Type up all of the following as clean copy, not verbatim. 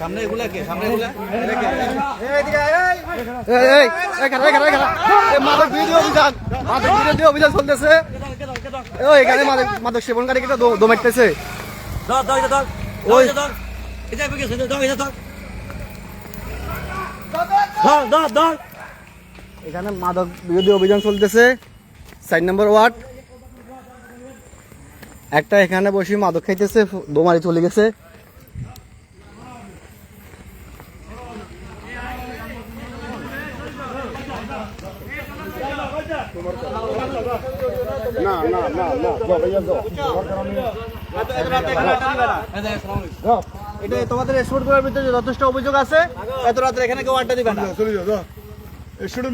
সামনে এগুলা কে? সামনে এগুলা? মাদক বিরোধী অভিযান, মাদক বিরোধী অভিযান চলতেছে। এখানে মাদক সেবনকারী কিন্তু দম মারতেছে। এখানে মাদক বিরোধী অভিযান চলতেছে। 4 নম্বর ওয়ার্ড একটা এখানে বসে মাদক খাইতেছে, দোমারি চলে গেছে। এটা তোমাদের এক্সপোর্ট করার ভিতরে যথেষ্ট অভিযোগ আছে, এত রাত্রে এখানে কেউ আড্ডা দিবে না।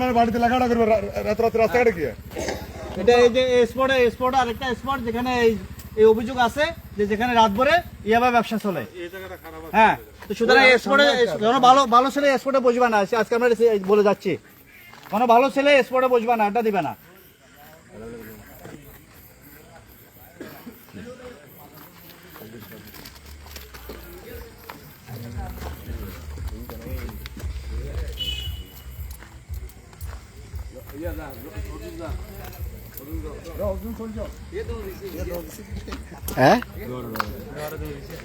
মানে বাড়িতে লেখাটা করবে রাস্তাঘাটে কি? এটা এই যে স্পট আরেকটা স্পট যেখানে এই অভিযোগ আছে যে যেখানে রাত ভরে ইয়াবা ব্যবসা চলে। হ্যাঁ, তো সুতরাং স্পটে ভালো ছেলে স্পটে বসবা না। আজকে আমরা বলে যাচ্ছি, কোনো ভালো ছেলে স্পটে বসবা না, আড্ডা দিবে না। হ্যাঁ,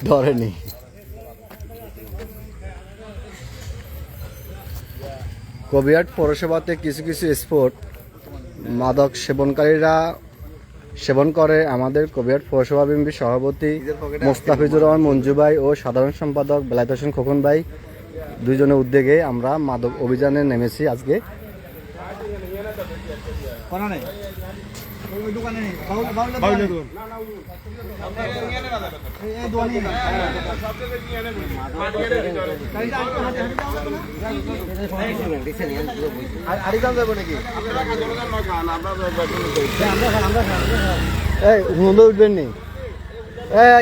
ধরেনি। কবিরহাট পৌরসভাতে কিছু কিছু স্পট মাদক সেবনকারীরা সেবন করে। আমাদের কবিরহাট পৌরসভা বিএনপির সভাপতি মোস্তাফিজুর রহমান মঞ্জু ভাই ও সাধারণ সম্পাদক বেলায়েত হোসেন খোকন ভাই দুইজনের উদ্যোগে আমরা মাদক অভিযানে নেমেছি আজকে। উঠবেন নি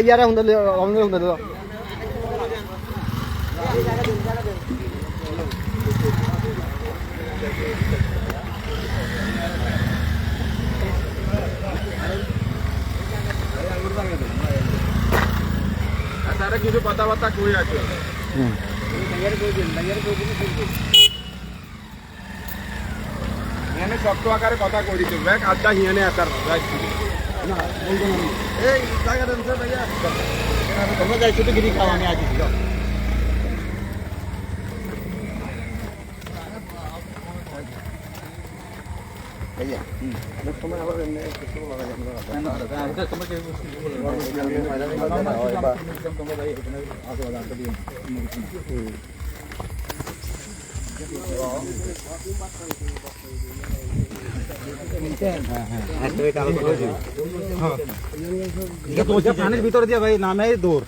ইয়ারা কিছু কথাবার্তা কই আছে এখানে শক্ত আকারে কথা কই দিতে ব্যাগ আড্ডা হিয়ানে আকার এই জায়গা দেন স্যার ভাইয়া, তোমরা যাই শুধু গিরি খাও, আমি আছি। পানির ভিতরে দিয়ে ভাই নামে দৌড়